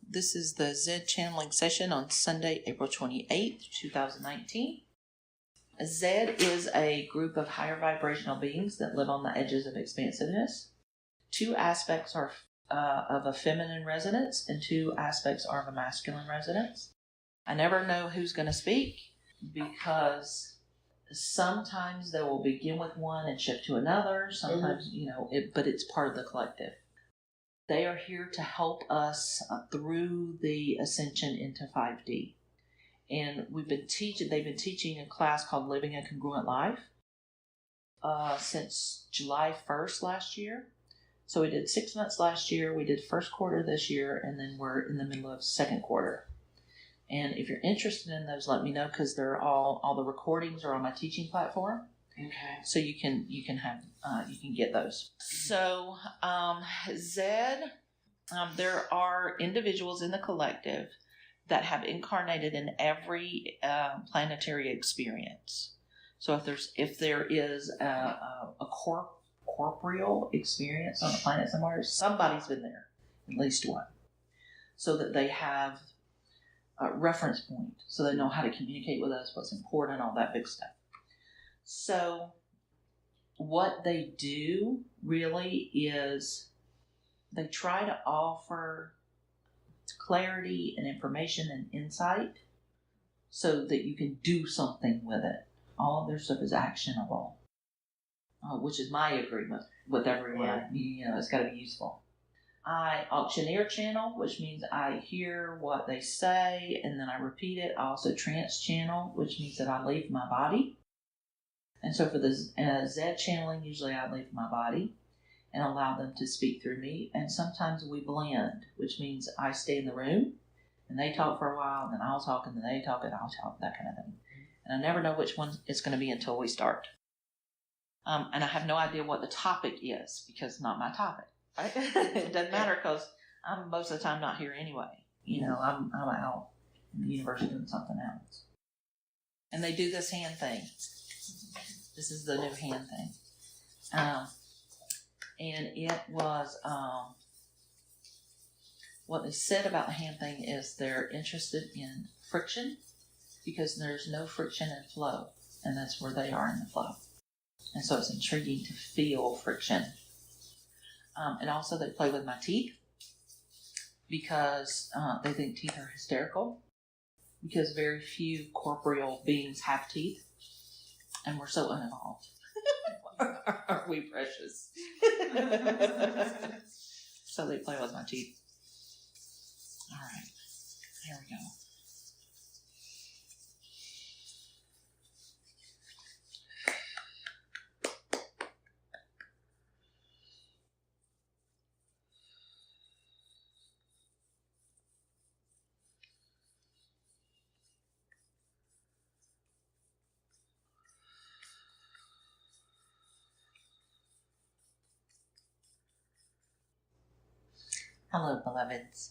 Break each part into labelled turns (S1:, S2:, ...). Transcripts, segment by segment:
S1: This is the Zed channeling session on Sunday, April 28th, 2019. Zed is a group of higher vibrational beings that live on the edges of expansiveness. Two aspects are of a feminine resonance and two aspects are of a masculine resonance. I never know who's going to speak because sometimes they will begin with one and shift to another. Sometimes, but it's part of the collective. They are here to help us through the ascension into 5D. And they've been teaching a class called Living a Congruent Life since July 1st last year. So we did 6 months last year, we did first quarter this year, and then we're in the middle of second quarter. And if you're interested in those, let me know because they're all the recordings are on my teaching platform.
S2: Okay.
S1: So you can get those. So Zed, there are individuals in the collective that have incarnated in every planetary experience. So if there is a corporeal experience on a planet somewhere, somebody's been there, at least one, so that they have a reference point, so they know how to communicate with us, what's important, all that big stuff. So what they do really is they try to offer clarity and information and insight so that you can do something with it. All of their stuff is actionable, which is my agreement with everyone. Yeah. It's got to be useful. I auctioneer channel, which means I hear what they say and then I repeat it. I also trance channel, which means that I leave my body. And so for the Zed channeling, usually I leave my body and allow them to speak through me. And sometimes we blend, which means I stay in the room and they talk for a while, and then I'll talk, and then they talk, and I'll talk, that kind of thing. And I never know which one it's going to be until we start. And I have no idea what the topic is because it's not my topic. Right? It doesn't matter because I'm most of the time not here anyway. I'm out in the universe doing something else. And they do this hand thing. This is the new hand thing. And it was, what they said about the hand thing is they're interested in friction because there's no friction in flow. And that's where they are in the flow. And so it's intriguing to feel friction. And also they play with my teeth because they think teeth are hysterical because very few corporeal beings have teeth. And we're so unevolved. Aren't we precious? So they play with my teeth. All right. Here we go. Hello, beloveds.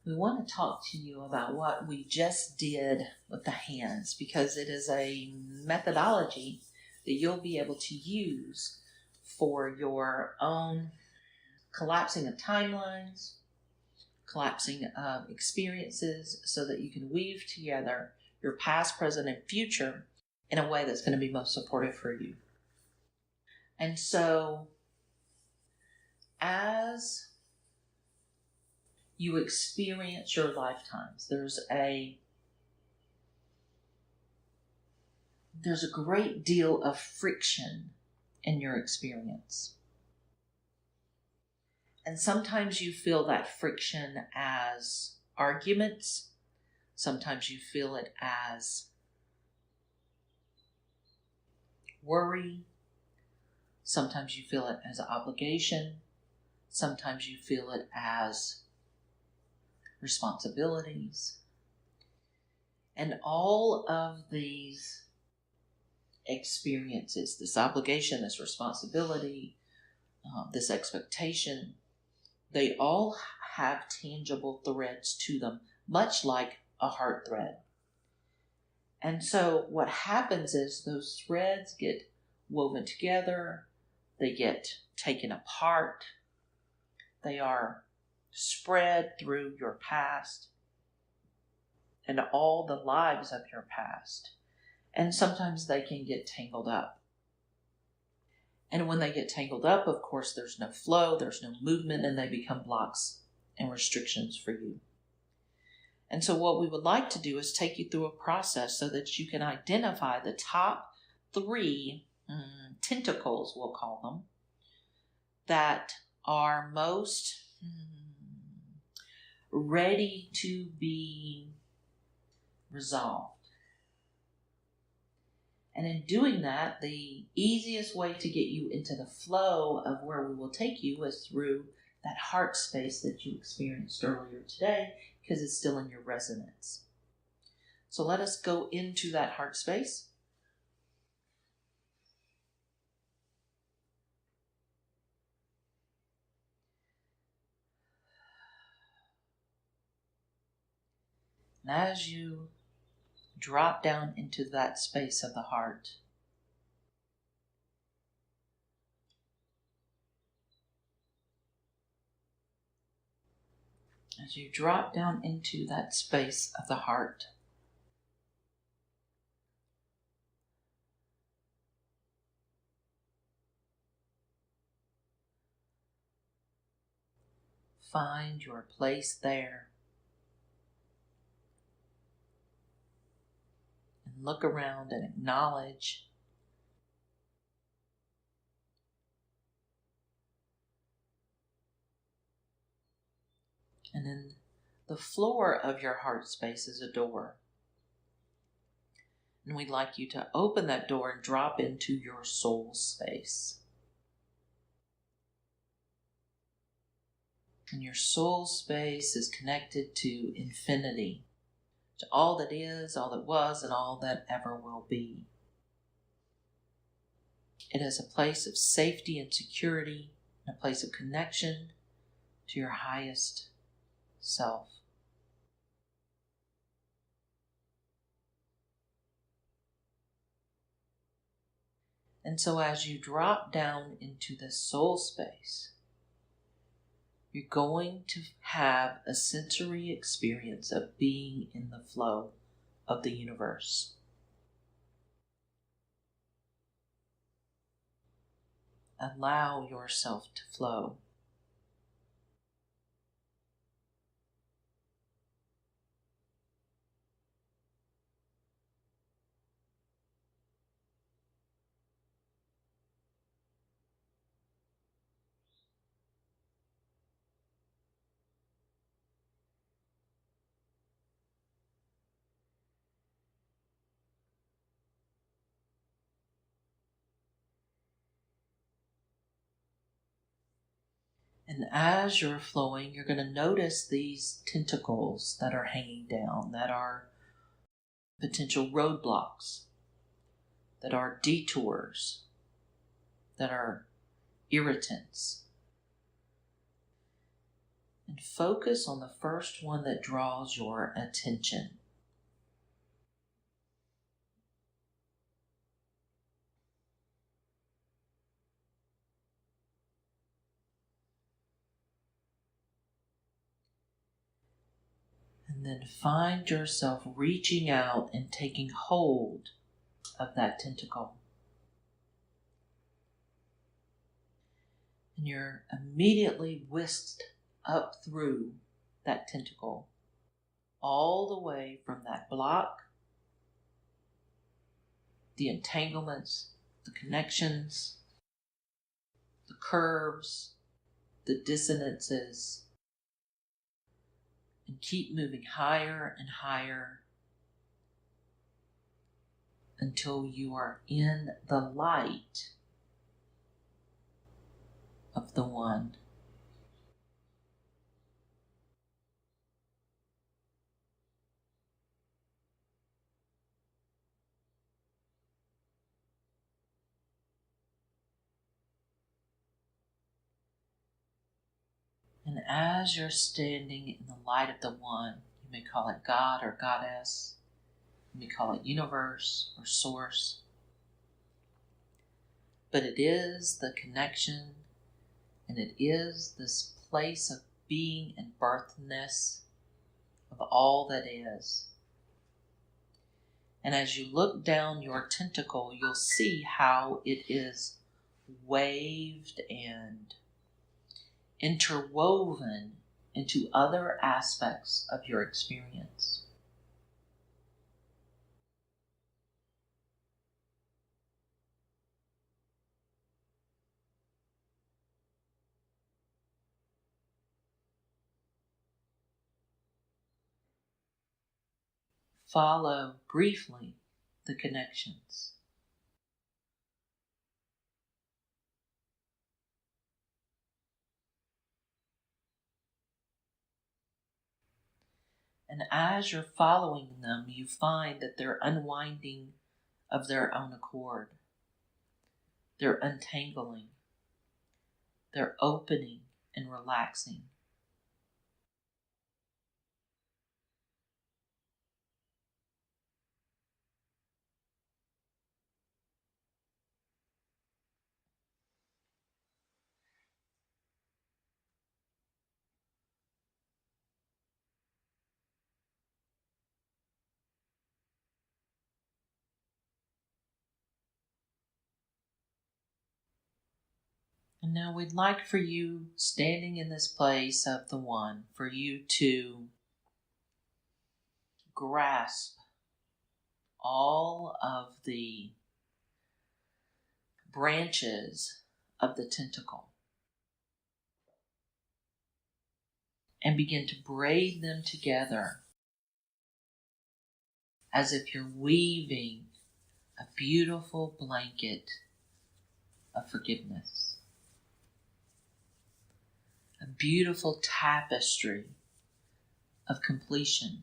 S1: We want to talk to you about what we just did with the hands because it is a methodology that you'll be able to use for your own collapsing of timelines, collapsing of experiences so that you can weave together your past, present, and future in a way that's going to be most supportive for you. And so, as you experience your lifetimes, there's a great deal of friction in your experience. And sometimes you feel that friction as arguments. Sometimes you feel it as worry. Sometimes you feel it as obligation. Sometimes you feel it as responsibilities. And all of these experiences, this obligation, this responsibility, this expectation, they all have tangible threads to them, much like a heart thread. And so what happens is those threads get woven together, they get taken apart, they are spread through your past and all the lives of your past. And sometimes they can get tangled up. And when they get tangled up, of course, there's no flow, there's no movement, and they become blocks and restrictions for you. And so what we would like to do is take you through a process so that you can identify the top 3 tentacles, we'll call them, that are most ready to be resolved. And in doing that, the easiest way to get you into the flow of where we will take you is through that heart space that you experienced earlier today, because it's still in your resonance. So let us go into that heart space. And as you drop down into that space of the heart, as you drop down into that space of the heart, find your place there. And look around and acknowledge and then the floor of your heart space is a door. And we'd like you to open that door and drop into your soul space. And your soul space is connected to infinity, to all that is, all that was, and all that ever will be. It is a place of safety and security, a place of connection to your highest self. And so as you drop down into this soul space, you're going to have a sensory experience of being in the flow of the universe. Allow yourself to flow. And as you're flowing, you're going to notice these tentacles that are hanging down, that are potential roadblocks, that are detours, that are irritants. And focus on the first one that draws your attention. And then find yourself reaching out and taking hold of that tentacle. And you're immediately whisked up through that tentacle, all the way from that block, the entanglements, the connections, the curves, the dissonances, and keep moving higher and higher until you are in the light of the One. And as you're standing in the light of the One, you may call it God or Goddess, you may call it universe or source, but it is the connection and it is this place of being and birthness of all that is. And as you look down your tentacle, you'll see how it is waved and interwoven into other aspects of your experience. Follow briefly the connections. And as you're following them, you find that they're unwinding of their own accord. They're untangling. They're opening and relaxing. And now we'd like for you, standing in this place of the One, for you to grasp all of the branches of the tentacle and begin to braid them together as if you're weaving a beautiful blanket of forgiveness, a beautiful tapestry of completion,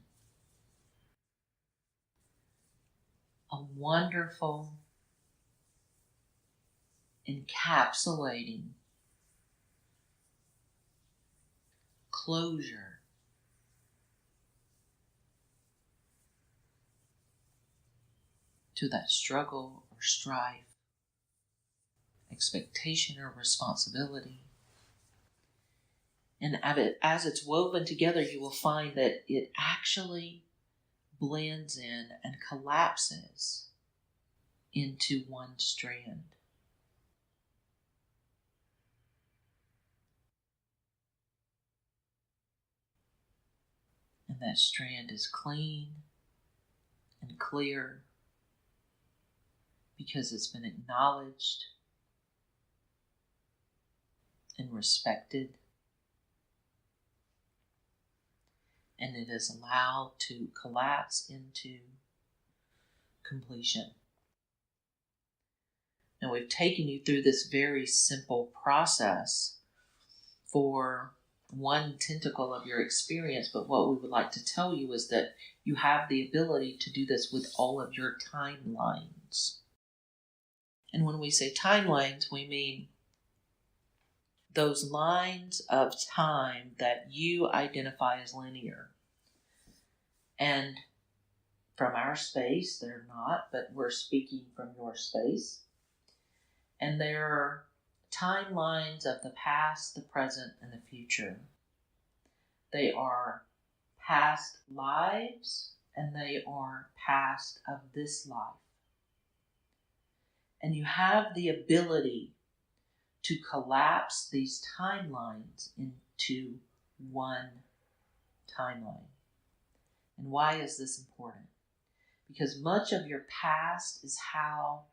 S1: a wonderful encapsulating closure to that struggle or strife, expectation or responsibility. And as it's woven together, you will find that it actually blends in and collapses into one strand. And that strand is clean and clear because it's been acknowledged and respected, and it is allowed to collapse into completion. Now, we've taken you through this very simple process for one tentacle of your experience, but what we would like to tell you is that you have the ability to do this with all of your timelines. And when we say timelines, we mean those lines of time that you identify as linear. And from our space, they're not, but we're speaking from your space. And there are timelines of the past, the present, and the future. They are past lives, and they are past of this life. And you have the ability to collapse these timelines into one timeline. And why is this important? Because much of your past is how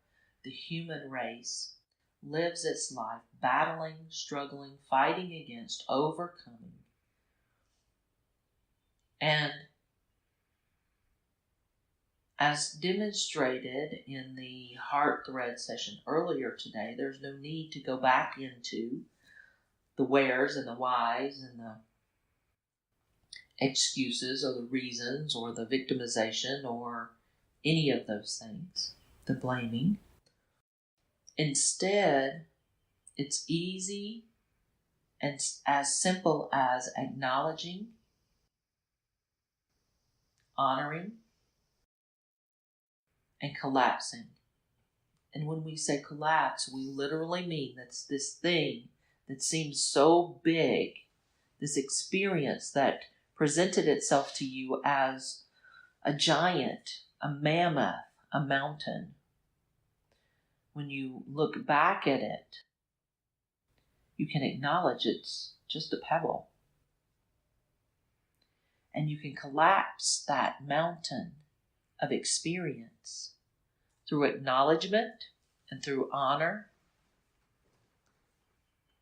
S1: the human race lives its life, battling, struggling, fighting against, overcoming. And as demonstrated in the Heart Thread session earlier today, there's no need to go back into the wheres and the whys and the excuses or the reasons or the victimization or any of those things, the blaming. Instead, it's easy and as simple as acknowledging, honoring, and collapsing. And when we say collapse, we literally mean that's this thing that seems so big, this experience that presented itself to you as a giant, a mammoth, a mountain. When you look back at it, you can acknowledge it's just a pebble. And you can collapse that mountain of experience through acknowledgement and through honor,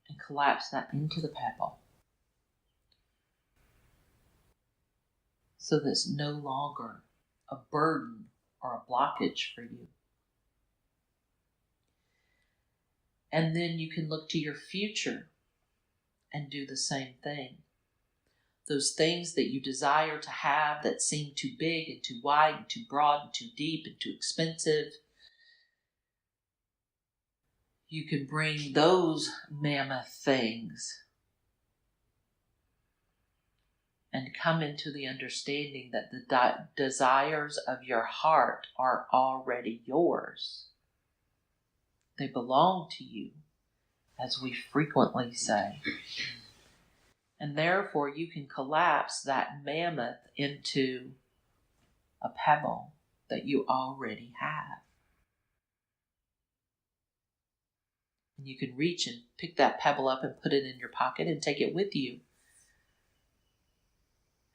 S1: and collapse that into the pebble. So that it's no longer a burden or a blockage for you. And then you can look to your future and do the same thing. Those things that you desire to have that seem too big and too wide and too broad and too deep and too expensive, you can bring those mammoth things and come into the understanding that the desires of your heart are already yours. They belong to you, as we frequently say. And therefore, you can collapse that mammoth into a pebble that you already have. And you can reach and pick that pebble up and put it in your pocket and take it with you.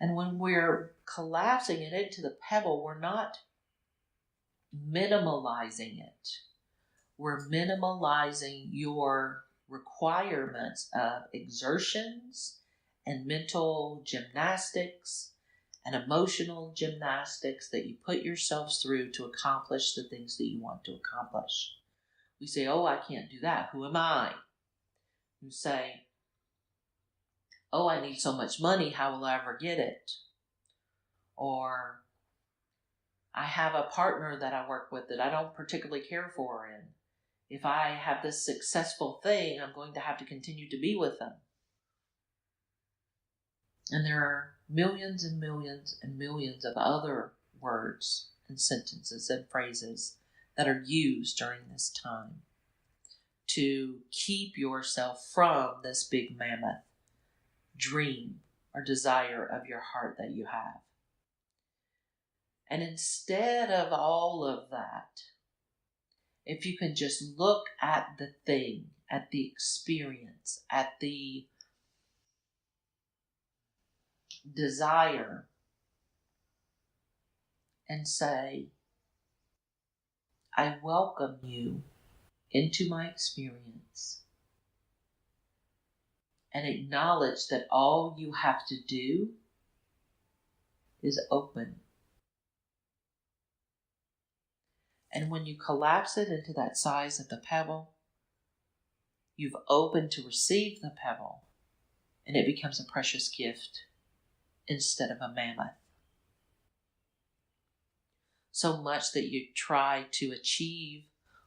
S1: And when we're collapsing it into the pebble, we're not minimalizing it. We're minimalizing your requirements of exertions and mental gymnastics and emotional gymnastics that you put yourselves through to accomplish the things that you want to accomplish. We say, oh, I can't do that. Who am I? You say, oh, I need so much money. How will I ever get it? Or, I have a partner that I work with that I don't particularly care for, and if I have this successful thing, I'm going to have to continue to be with them. And there are millions and millions and millions of other words and sentences and phrases that are used during this time to keep yourself from this big mammoth dream or desire of your heart that you have. And instead of all of that, if you can just look at the thing, at the experience, at the desire, and say, I welcome you into my experience, and acknowledge that all you have to do is open. And when you collapse it into that size of the pebble, you've opened to receive the pebble, and it becomes a precious gift instead of a mammoth. So much that you try to achieve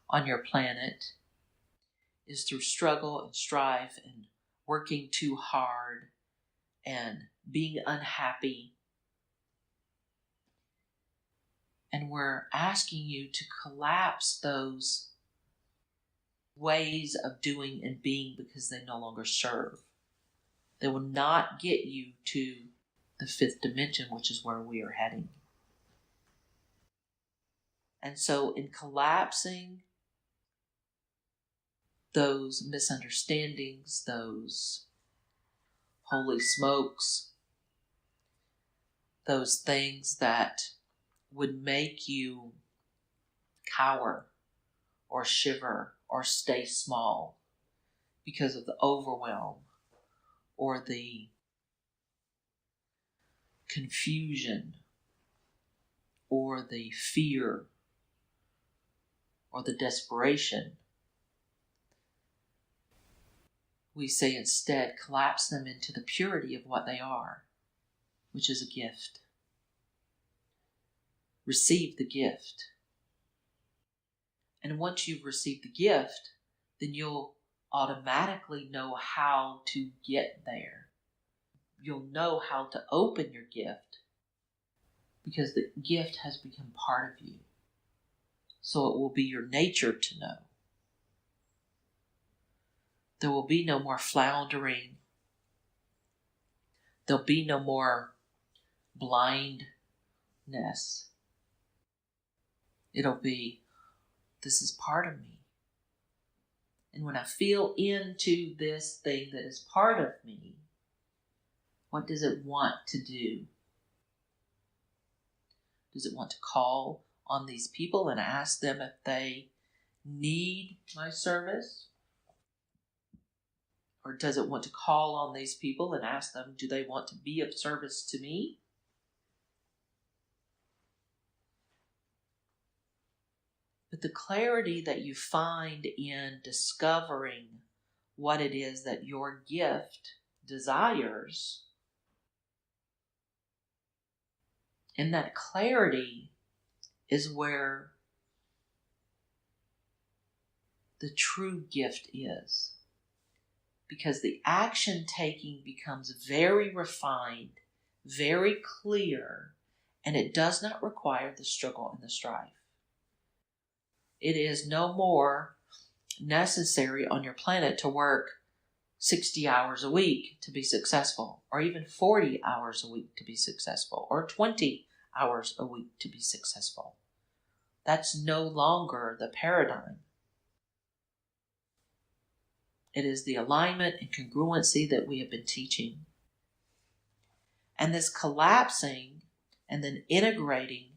S1: on your planet is through struggle and strife and working too hard and being unhappy. And we're asking you to collapse those ways of doing and being because they no longer serve. They will not get you to the fifth dimension, which is where we are heading. And so in collapsing those misunderstandings, those holy smokes, those things that would make you cower or shiver or stay small because of the overwhelm or the confusion or the fear or the desperation. We say instead, collapse them into the purity of what they are, which is a gift. Receive the gift. And once you've received the gift, then you'll automatically know how to get there. You'll know how to open your gift because the gift has become part of you. So it will be your nature to know. There will be no more floundering There'll be no more blindness. It'll be, this is part of me. And when I feel into this thing that is part of me, what does it want to do? Does it want to call on these people and ask them if they need my service? Or does it want to call on these people and ask them, do they want to be of service to me? But the clarity that you find in discovering what it is that your gift desires, in that clarity is where the true gift is. Because the action taking becomes very refined, very clear, and it does not require the struggle and the strife. It is no more necessary on your planet to work 60 hours a week to be successful, or even 40 hours a week to be successful, or 20 hours a week to be successful. That's no longer the paradigm. It is the alignment and congruency that we have been teaching. And this collapsing and then integrating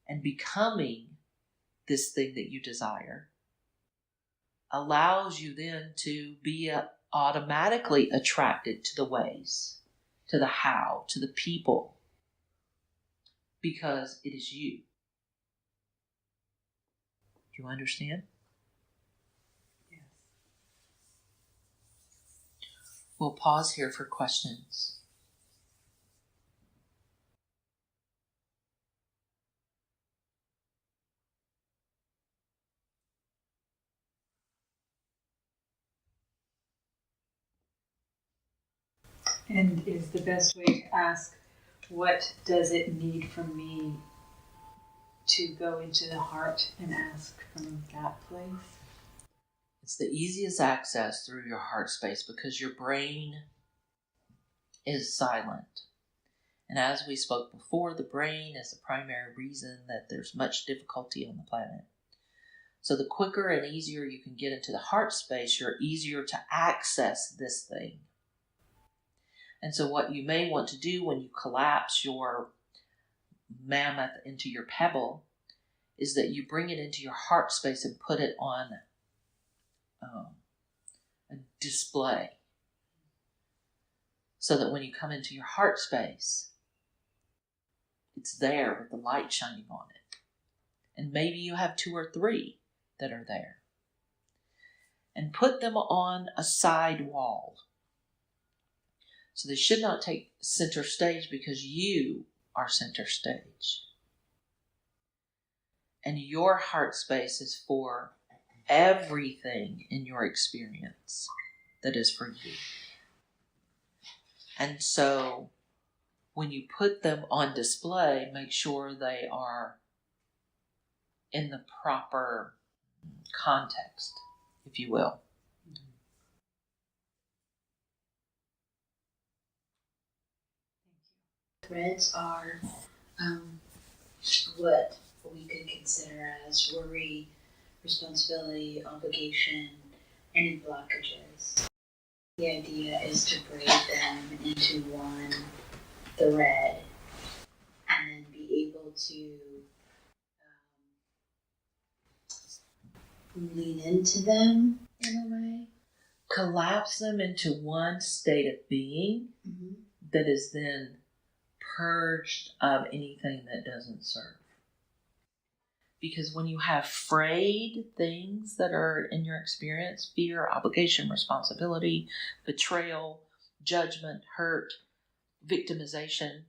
S1: and becoming this thing that you desire allows you then to be automatically attracted to the ways, to the how, to the people, because it is you. Do you understand? We'll pause here for questions.
S2: And is the best way to ask, what does it need from me, to go into the heart and ask from that place?
S1: It's the easiest access through your heart space because your brain is silent. And as we spoke before, the brain is the primary reason that there's much difficulty on the planet. So the quicker and easier you can get into the heart space, you're easier to access this thing. And so what you may want to do when you collapse your mammoth into your pebble is that you bring it into your heart space and put it on a display, so that when you come into your heart space, it's there with the light shining on it. And maybe you have 2 or 3 that are there. And put them on a side wall. So they should not take center stage because you are center stage. And your heart space is for everything in your experience that is for you. And so when you put them on display, make sure they are in the proper context, if you will.
S3: Threads are what we could consider as worry, responsibility, obligation, any blockages. The idea is to braid them into one thread and then be able to lean into them in a way.
S1: Collapse them into one state of being that is then purged of anything that doesn't serve. Because when you have frayed things that are in your experience, fear, obligation, responsibility, betrayal, judgment, hurt, victimization,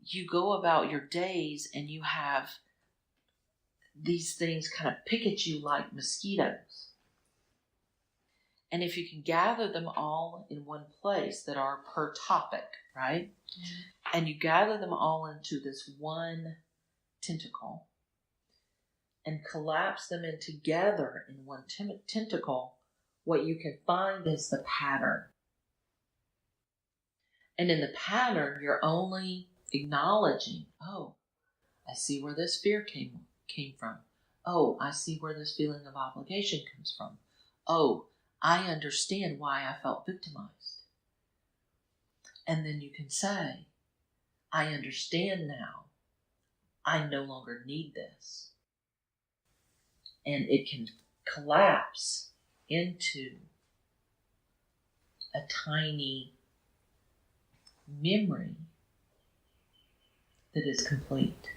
S1: you go about your days and you have these things kind of pick at you like mosquitoes. And if you can gather them all in one place that are per topic, right? Mm-hmm. And you gather them all into this one tentacle and collapse them in together in one tentacle, what you can find is the pattern. And in the pattern, you're only acknowledging, oh, I see where this fear came from. Oh, I see where this feeling of obligation comes from. Oh, I understand why I felt victimized. And then you can say, I understand now. I no longer need this. And it can collapse into a tiny memory that is complete.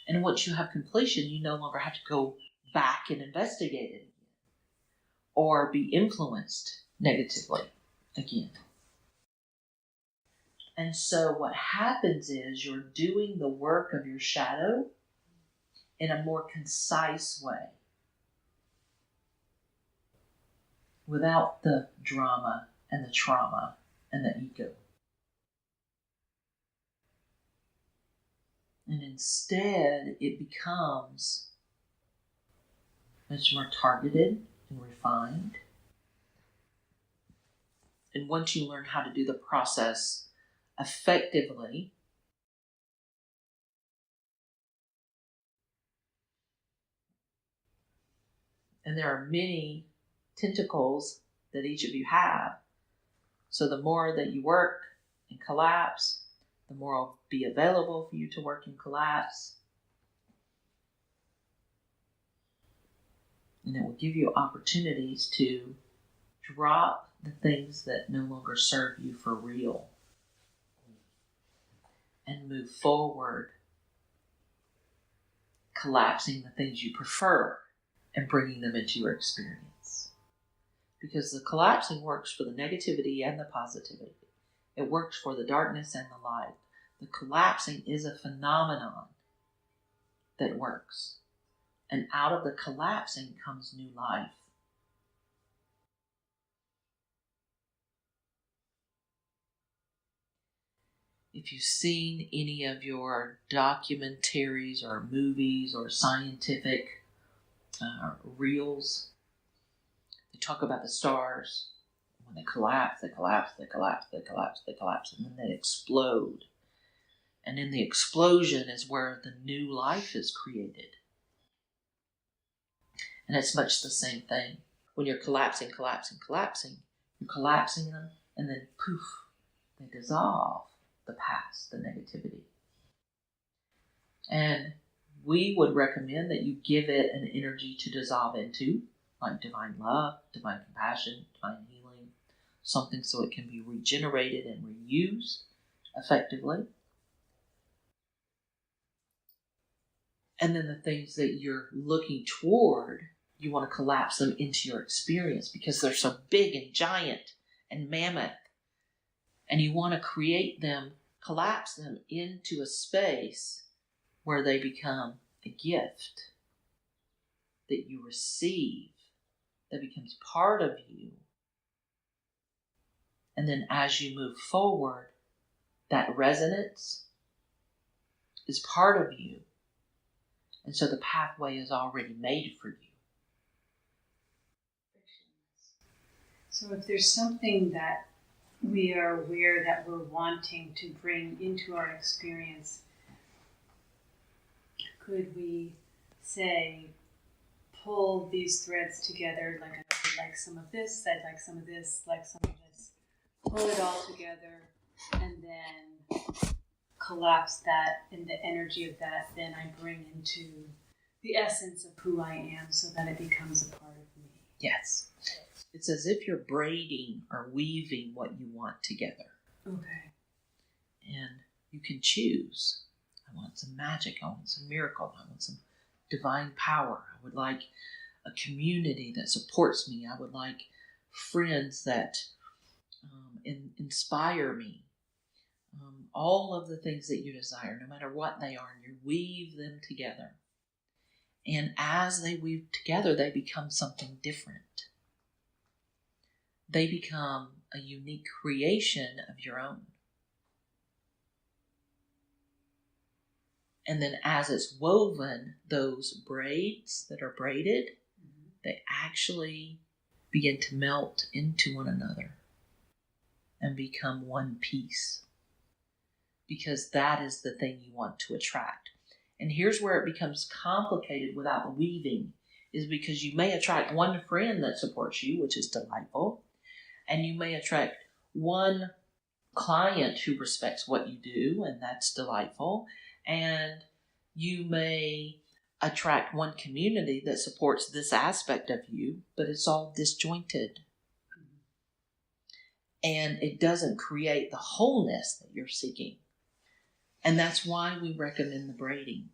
S1: And once you have completion, you no longer have to go back and investigate it again or be influenced negatively again. And so what happens is you're doing the work of your shadow in a more concise way, without the drama and the trauma and the ego. And instead, it becomes much more targeted and refined. And once you learn how to do the process effectively, and there are many tentacles that each of you have, so the more that you work and collapse, the more will be available for you to work and collapse. And it will give you opportunities to drop the things that no longer serve you for real and move forward, collapsing the things you prefer and bringing them into your experience. Because the collapsing works for the negativity and the positivity. It works for the darkness and the light. The collapsing is a phenomenon that works. And out of the collapsing comes new life. If you've seen any of your documentaries or movies or scientific reels, they talk about the stars. When they collapse, they collapse, they collapse, they collapse, they collapse, and then they explode. And in the explosion is where the new life is created. And it's much the same thing. When you're collapsing, you're collapsing them, and then poof, they dissolve the past, the negativity. And we would recommend that you give it an energy to dissolve into, like divine love, divine compassion, divine healing, something so it can be regenerated and reused effectively. And then the things that you're looking toward, you want to collapse them into your experience because they're so big and giant and mammoth. And you want to create them, collapse them into a space where they become a gift that you receive, that becomes part of you. And then as you move forward, that resonance is part of you. And so the pathway is already made for you.
S2: So if there's something that we are aware that we're wanting to bring into our experience, could we say, pull these threads together, like I would like some of this, I'd like some of this, like some of this, pull it all together, and then collapse that, and the energy of that then I bring into the essence of who I am so that it becomes a part of me.
S1: Yes. It's as if you're braiding or weaving what you want together.
S2: Okay.
S1: And you can choose. I want some magic. I want some miracle. I want some divine power. I would like a community that supports me. I would like friends that inspire me. All of the things that you desire, no matter what they are, and you weave them together. And as they weave together, they become something different. They become a unique creation of your own. And then as it's woven, those braids that are braided, they actually begin to melt into one another. and become one piece. Because that is the thing you want to attract. And here's where it becomes complicated without weaving, is because you may attract one friend that supports you, which is delightful, and you may attract one client who respects what you do, and that's delightful, and you may attract one community that supports this aspect of you, but it's all disjointed. And it doesn't create the wholeness that you're seeking. And that's why we recommend the braiding.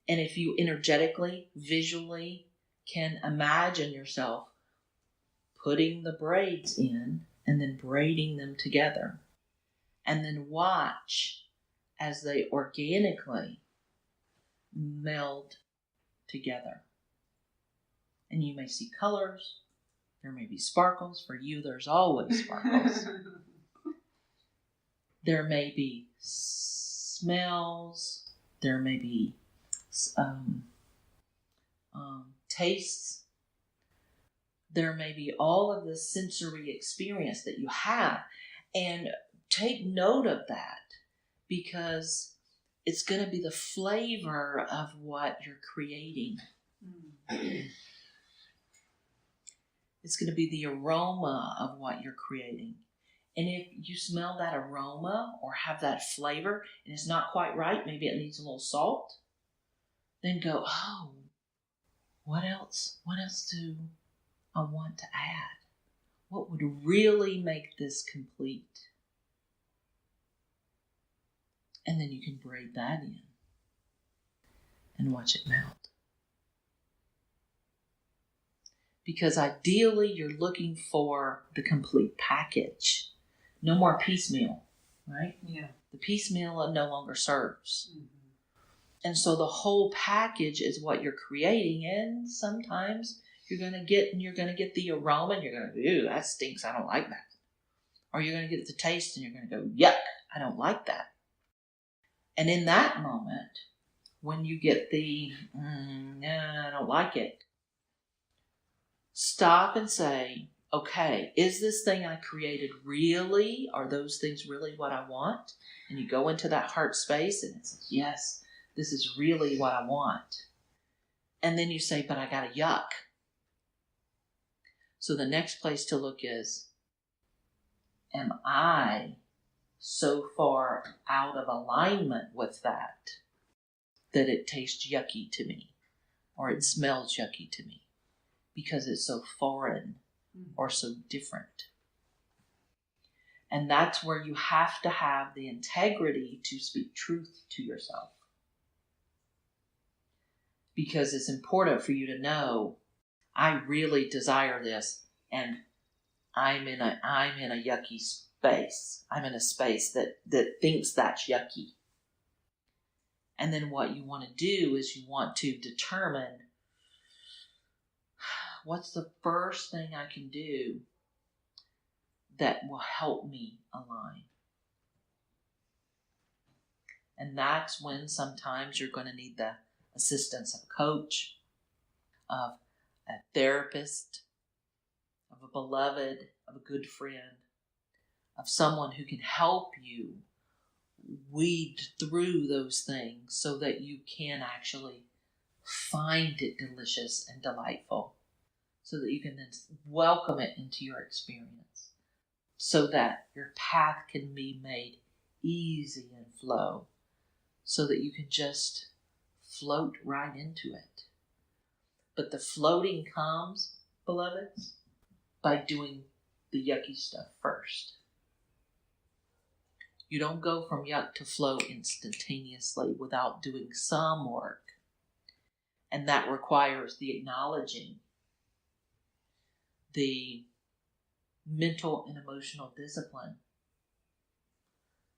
S1: And if you energetically, visually can imagine yourself putting the braids in and then braiding them together, and then watch as they organically meld together. And you may see colors, there may be sparkles. For you, there's always sparkles. There may be smells, there may be tastes, there may be all of the sensory experience that you have. And take note of that, because it's going to be the flavor of what you're creating. It's going to be the aroma of what you're creating. And if you smell that aroma or have that flavor and it's not quite right, maybe it needs a little salt, then go, oh, what else? What else do I want to add? What would really make this complete? And then you can braid that in and watch it melt. Because ideally you're looking for the complete package. No more piecemeal, right?
S2: Yeah.
S1: The piecemeal no longer serves.
S2: Mm-hmm.
S1: And so the whole package is what you're creating. And sometimes you're going to get the aroma and you're going to go, ew, that stinks. I don't like that. Or you're going to get the taste and you're going to go, yuck, I don't like that. And in that moment, when you get the, I don't like it, stop and say, okay, is this thing I created really, are those things really what I want? And you go into that heart space and it says, yes, this is really what I want. And then you say, but I got a yuck. So the next place to look is, am I so far out of alignment with that it tastes yucky to me, or it smells yucky to me, because it's so foreign or so different. And that's where you have to have the integrity to speak truth to yourself. Because it's important for you to know, I really desire this, and I'm in a yucky space. I'm in a space that thinks that's yucky. And then what you want to do is you want to determine, what's the first thing I can do that will help me align? And that's when sometimes you're going to need the assistance of a coach, of a therapist, of a beloved, of a good friend, of someone who can help you weed through those things so that you can actually find it delicious and delightful, so that you can then welcome it into your experience, so that your path can be made easy and flow, so that you can just float right into it. But the floating comes, beloveds, by doing the yucky stuff first. You don't go from yuck to flow instantaneously without doing some work. And that requires the acknowledging, the mental and emotional discipline,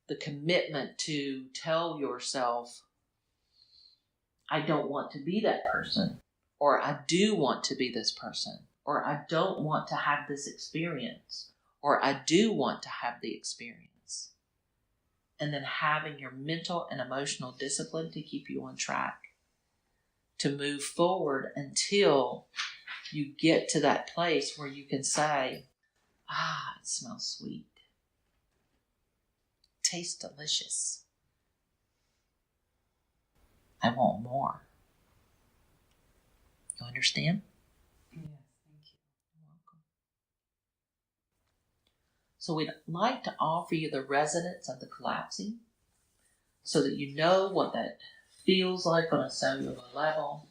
S1: the commitment to tell yourself, I don't want to be that person, or I do want to be this person, or I don't want to have this experience, or I do want to have the experience. And then having your mental and emotional discipline to keep you on track, to move forward until you get to that place where you can say, it smells sweet. tastes delicious. I want more. You understand?
S2: Yes, thank you.
S1: You're welcome. So we'd like to offer you the resonance of the collapsing so that you know what that feels like on a cellular level.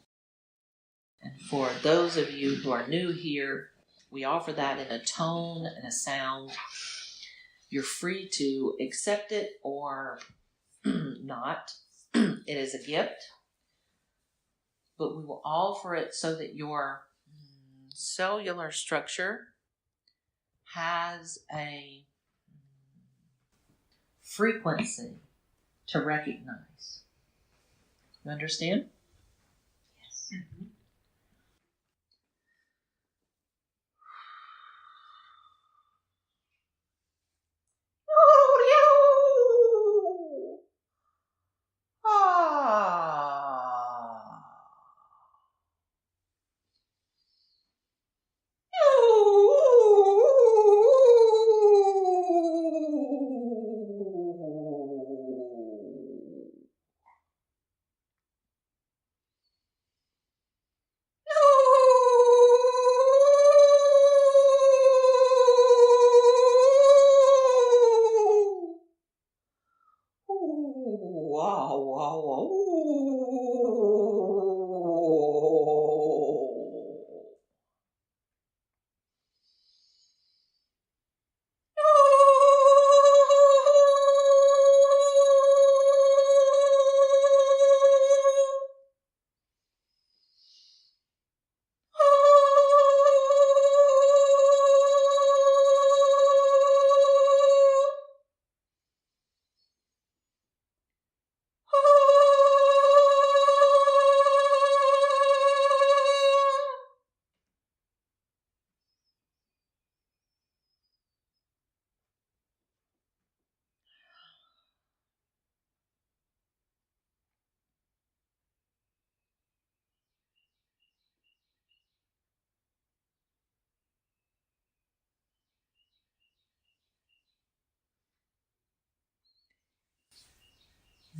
S1: And for those of you who are new here, we offer that in a tone and a sound. You're free to accept it or not. It is a gift. But we will offer it so that your cellular structure has a frequency to recognize. You understand?
S3: Yes.
S2: Mm-hmm.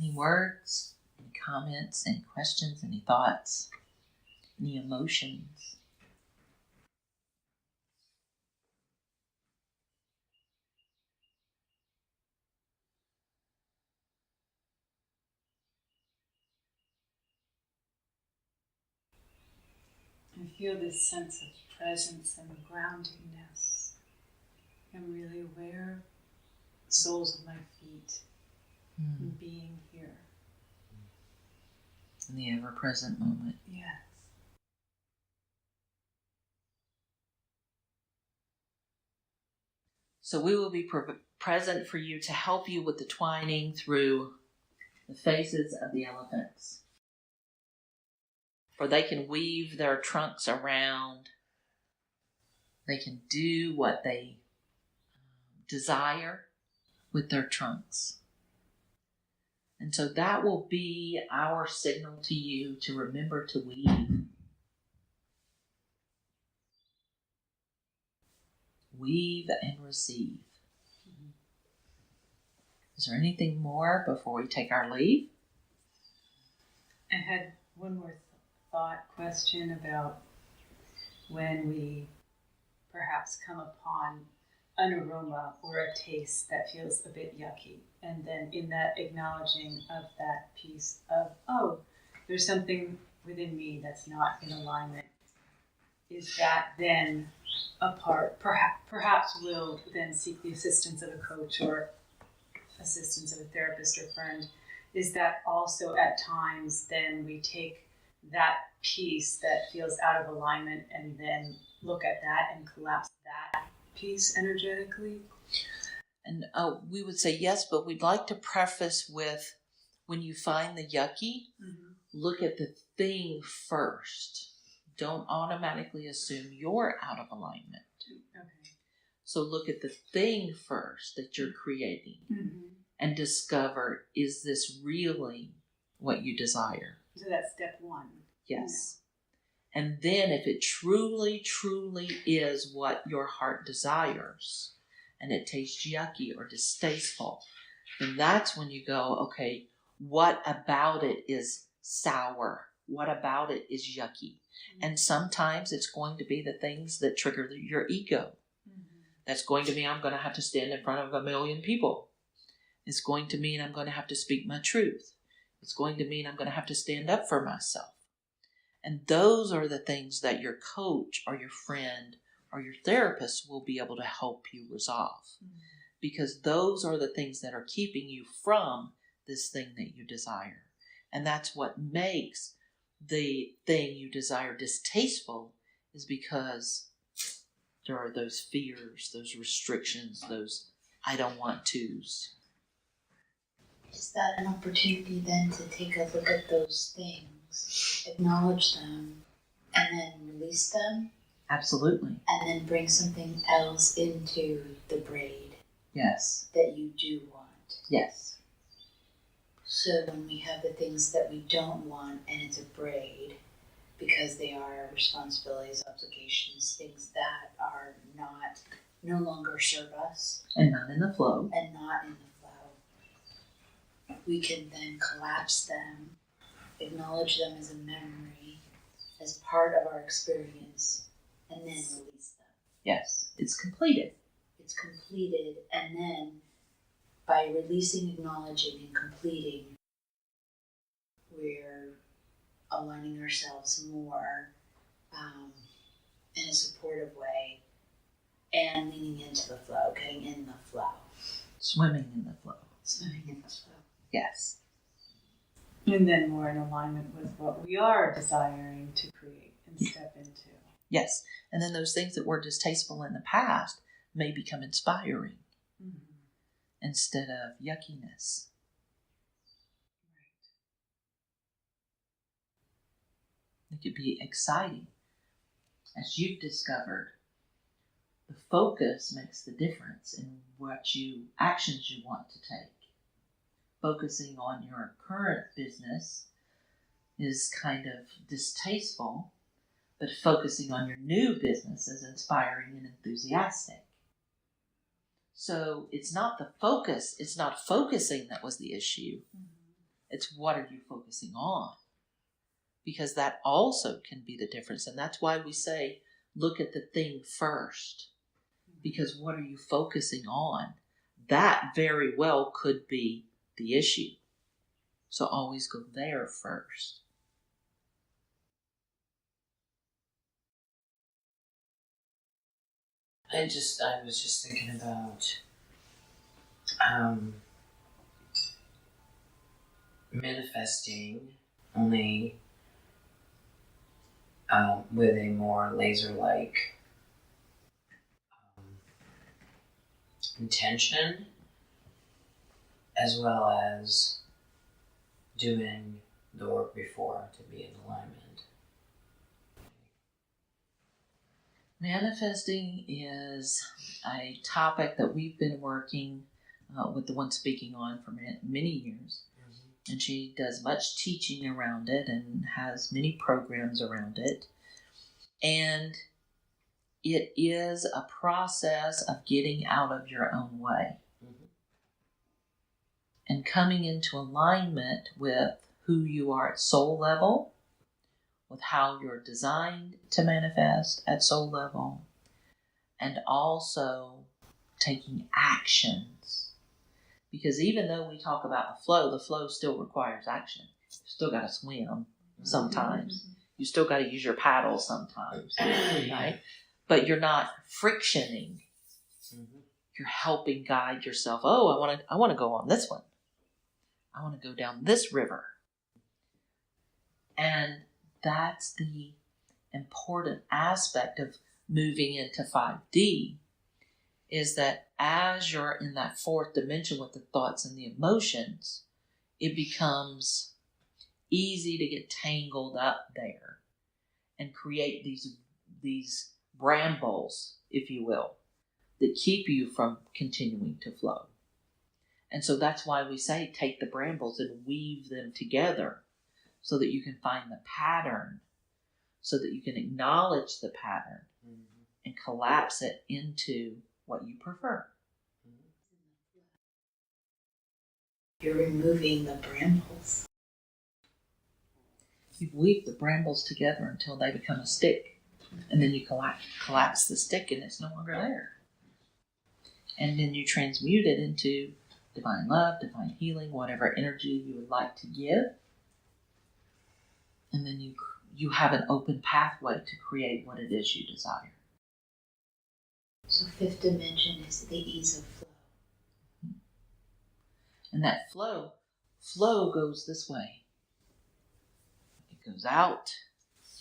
S1: Any words, any comments, any questions, any thoughts, any emotions?
S2: I feel this sense of presence and groundingness. I'm really aware of the soles of my feet and being here.
S1: In the ever-present moment.
S2: Yes.
S1: So we will be present for you to help you with the twining through the faces of the elephants. For they can weave their trunks around. They can do what they desire with their trunks. And so that will be our signal to you to remember to weave. Weave and receive. Is there anything more before we take our leave?
S2: I had one more thought question about when we perhaps come upon an aroma or a taste that feels a bit yucky. And then in that acknowledging of that piece of, oh, there's something within me that's not in alignment. Is that then a part, perhaps we'll then seek the assistance of a coach or assistance of a therapist or friend. Is that also at times then we take that piece that feels out of alignment and then look at that and collapse that piece energetically?
S1: And we would say yes, but we'd like to preface with, when you find the yucky, look at the thing first. Don't automatically assume you're out of alignment.
S2: Okay.
S1: So look at the thing first that you're creating and discover, is this really what you desire?
S2: So that's step one.
S1: Yes. Yeah. And then if it truly, truly is what your heart desires, and it tastes yucky or distasteful, then that's when you go, okay, what about it is sour? What about it is yucky? And sometimes it's going to be the things that trigger your ego. That's going to mean I'm going to have to stand in front of 1 million people. It's going to mean I'm going to have to speak my truth. It's going to mean I'm going to have to stand up for myself. And those are the things that your coach or your friend or your therapist will be able to help you resolve. Because those are the things that are keeping you from this thing that you desire. And that's what makes the thing you desire distasteful, is because there are those fears, those restrictions, those I don't want tos.
S3: Is that an opportunity then to take a look at those things, acknowledge them, and then release them?
S1: Absolutely.
S3: And then bring something else into the braid?
S1: Yes.
S3: That you do want?
S1: Yes.
S3: So when we have the things that we don't want and it's a braid, because they are responsibilities, obligations, things that are no longer serve us.
S1: And not in the flow.
S3: And not in the flow. We can then collapse them, acknowledge them as a memory, as part of our experience, and then release them.
S1: Yes, it's completed.
S3: It's completed, and then by releasing, acknowledging, and completing, we're aligning ourselves more in a supportive way and leaning into the flow, getting in the flow.
S1: Swimming in the flow.
S3: Swimming in the flow.
S1: Yes.
S2: And then more in alignment with what we are desiring to create and step into.
S1: Yes. And then those things that were distasteful in the past may become inspiring instead of yuckiness. It could be exciting. As you've discovered, the focus makes the difference in actions you want to take. Focusing on your current business is kind of distasteful, but focusing on your new business is inspiring and enthusiastic. So it's not the focus, it's not focusing that was the issue. It's what are you focusing on? Because that also can be the difference. And that's why we say, look at the thing first. Because what are you focusing on? That very well could be the issue. So always go there first.
S4: I was just thinking about manifesting only with a more laser-like intention, as well as doing the work before to be in alignment.
S1: Manifesting is a topic that we've been working with the one speaking on for many years. And she does much teaching around it and has many programs around it. And it is a process of getting out of your own way and coming into alignment with who you are at soul level, with how you're designed to manifest at soul level, and also taking actions. Because even though we talk about the flow still requires action. You still got to swim sometimes. You still got to use your paddle sometimes, right? But you're not frictioning. You're helping guide yourself. Oh, I want to go on this one. I want to go down this river. And that's the important aspect of moving into 5D, is that as you're in that fourth dimension with the thoughts and the emotions, it becomes easy to get tangled up there and create these brambles, if you will, that keep you from continuing to flow. And so that's why we say take the brambles and weave them together so that you can find the pattern, so that you can acknowledge the pattern and collapse it into what you prefer.
S3: You're removing the brambles.
S1: You weave the brambles together until they become a stick. And then you collapse the stick and it's no longer there. And then you transmute it into divine love, divine healing, whatever energy you would like to give. And then you have an open pathway to create what it is you desire.
S3: So fifth dimension is the ease of flow.
S1: And that flow goes this way. It goes out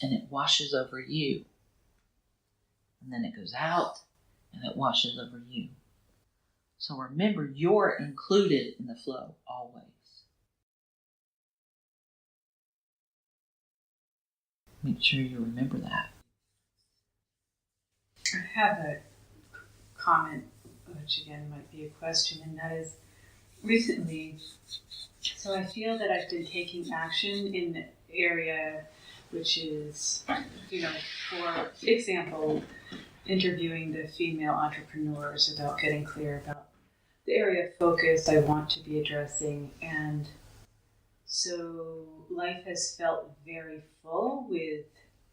S1: and it washes over you. And then it goes out and it washes over you. So remember, you're included in the flow always. Make sure you remember that.
S2: I have a comment, which again might be a question, and that is recently, so I feel that I've been taking action in the area which is, for example, interviewing the female entrepreneurs about getting clear about the area of focus I want to be addressing. And so life has felt very full with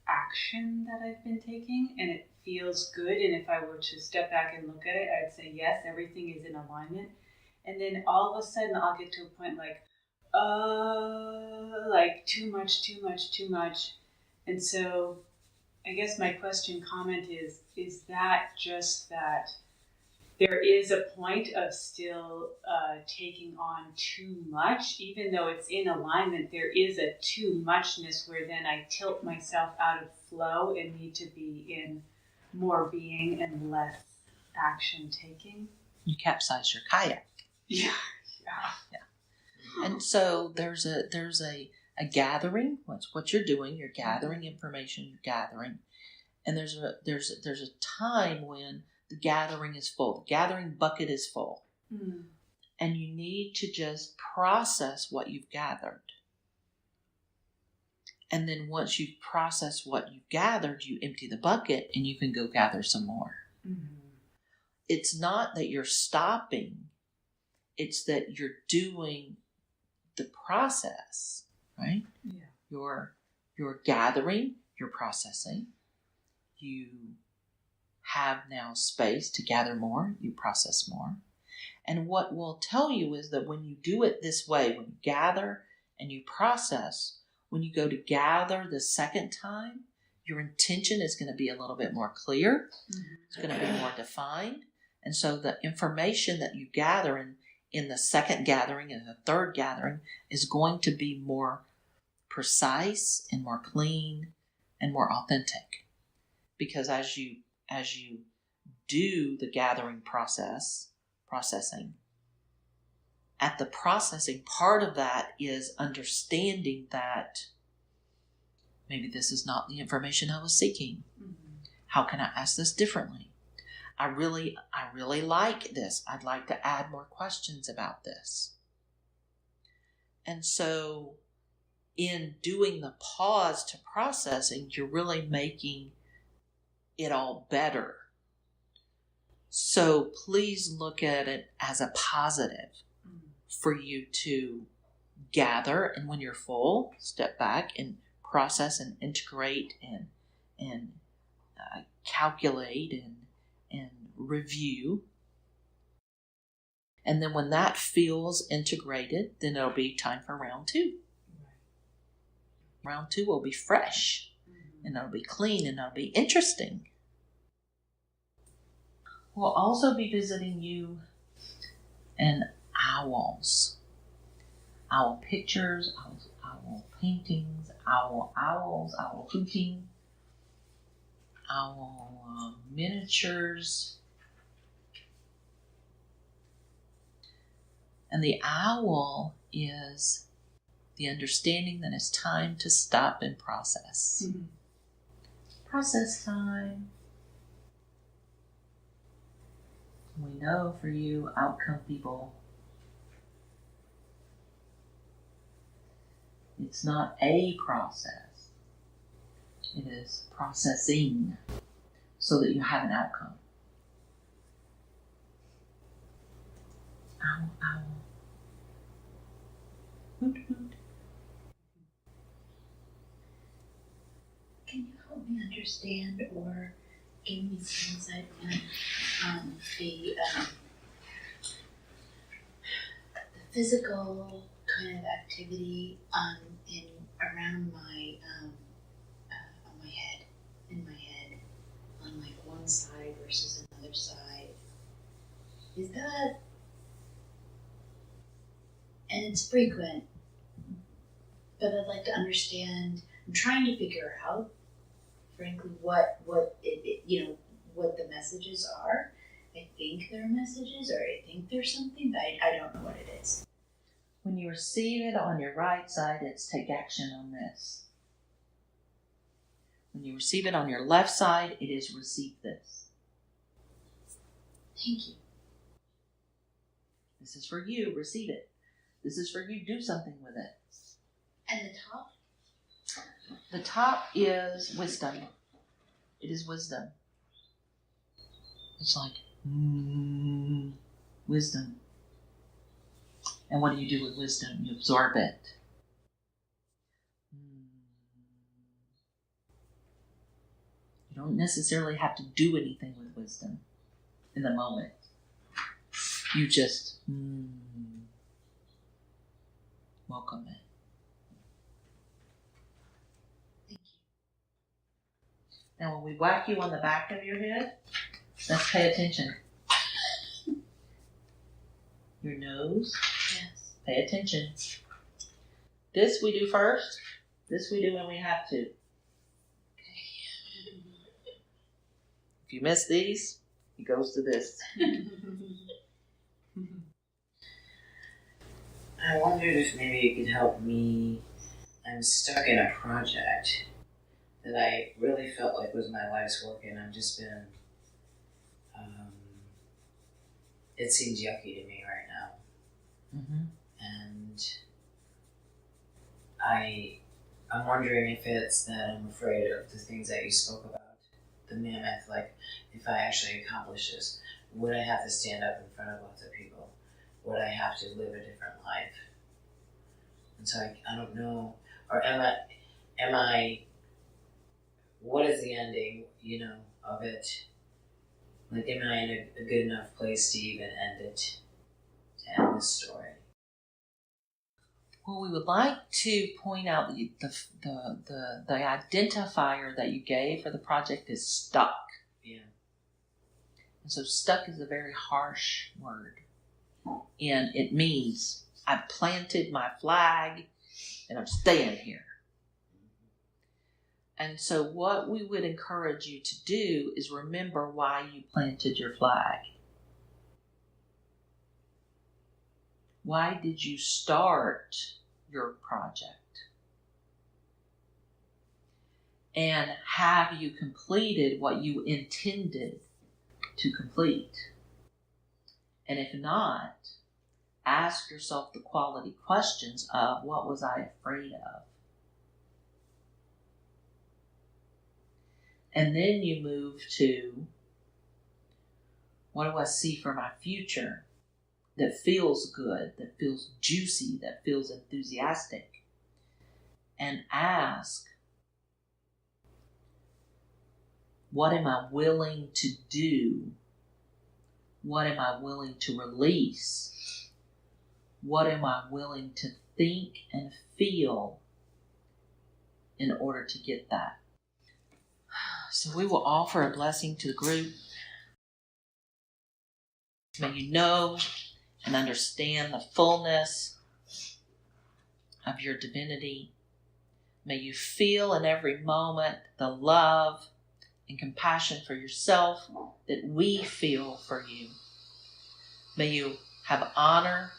S2: action that I've been taking, and it feels good. And if I were to step back and look at it, I'd say, yes, everything is in alignment. And then all of a sudden I'll get to a point like too much. And so I guess my comment is that just that there is a point of still taking on too much, even though it's in alignment, there is a too muchness where then I tilt myself out of flow and need to be in more being and less action taking.
S1: You capsize your kayak.
S2: Yeah.
S1: And so there's a gathering. What you're doing. You're gathering information. You're gathering, and there's a time when the gathering is full. The gathering bucket is full, and you need to just process what you've gathered. And then once you've processed what you've gathered, you empty the bucket, and you can go gather some more.
S2: Mm-hmm.
S1: It's not that you're stopping. It's that you're doing the process, right?
S2: Yeah.
S1: You're gathering, you're processing. You have now space to gather more, you process more. And what we'll tell you is that when you do it this way, when you gather and you process, when you go to gather the second time, your intention is going to be a little bit more clear. Mm-hmm. It's going to be more defined. And so the information that you gather in the second gathering and the third gathering is going to be more precise and more clean and more authentic. Because as you do the gathering processing, at the processing part of that is understanding that maybe this is not the information I was seeking. Mm-hmm. How can I ask this differently? I really like this. I'd like to add more questions about this. And so in doing the pause to processing, you're really making it all better. So please look at it as a positive for you to gather. And when you're full, step back and process and integrate and calculate and review. And then when that feels integrated, then it'll be time for round 2. Round 2 will be fresh, and it'll be clean, and it'll be interesting. We'll also be visiting you and owls. Owl pictures, owl paintings, owls, owl hooting, owl miniatures. And the owl is the understanding that it's time to stop and process. Mm-hmm. Process time. We know for you, outcome people, it's not a process. It is processing so that you have an outcome. Owl, owl.
S3: Can you help me understand or give me some insight on the physical kind of activity around my on my head, in my head, on like one side versus another side? Is that, and it's frequent, but I'd like to understand. I'm trying to figure out, frankly, what what the messages are. I think they're messages, or I think there's something, but I don't know what it is.
S1: When you receive it on your right side, it's take action on this. When you receive it on your left side, it is receive this.
S3: Thank you.
S1: This is for you, receive it. This is for you, do something with it.
S3: And the top?
S1: The top is wisdom. It is wisdom. It's like, wisdom. And what do you do with wisdom? You absorb it. You don't necessarily have to do anything with wisdom in the moment. You just welcome it.
S3: Thank you.
S1: Now, when we whack you on the back of your head, let's pay attention. Your nose.
S3: Yes.
S1: Pay attention. This we do first. This we do when we have to. If you miss these, it goes to this.
S4: I wondered if maybe you could help me. I'm stuck in a project that I really felt like was my life's work, and I've just been. It seems yucky to me right now.
S1: Mm-hmm.
S4: And I'm wondering if it's that I'm afraid of the things that you spoke about. The mammoth, like, if I actually accomplish this, would I have to stand up in front of lots of people? Would I have to live a different life? And so I don't know. Or am I, what is the ending, of it? Like, am I in a good enough place to even end it? To end this story?
S1: Well, we would like to point out the identifier that you gave for the project is stuck.
S4: Yeah.
S1: And so stuck is a very harsh word. And it means I've planted my flag and I'm staying here. And so what we would encourage you to do is remember why you planted your flag. Why did you start your project? And have you completed what you intended to complete? And if not, ask yourself the quality questions of what was I afraid of? And then you move to what do I see for my future that feels good, that feels juicy, that feels enthusiastic? And ask, what am I willing to do? What am I willing to release? What am I willing to think and feel in order to get that? So we will offer a blessing to the group. May you know and understand the fullness of your divinity. May you feel in every moment the love and compassion for yourself that we feel for you. May you have honor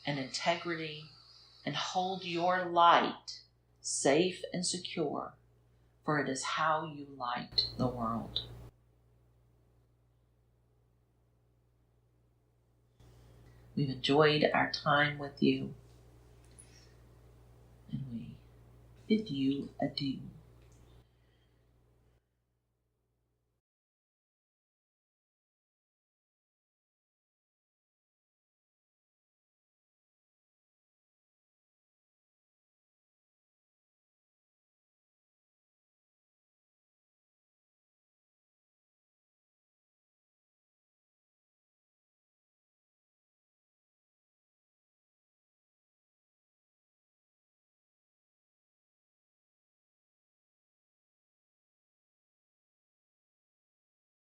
S1: and integrity and hold your light safe and secure, for it is how you light the world. We've enjoyed our time with you, and we bid you adieu.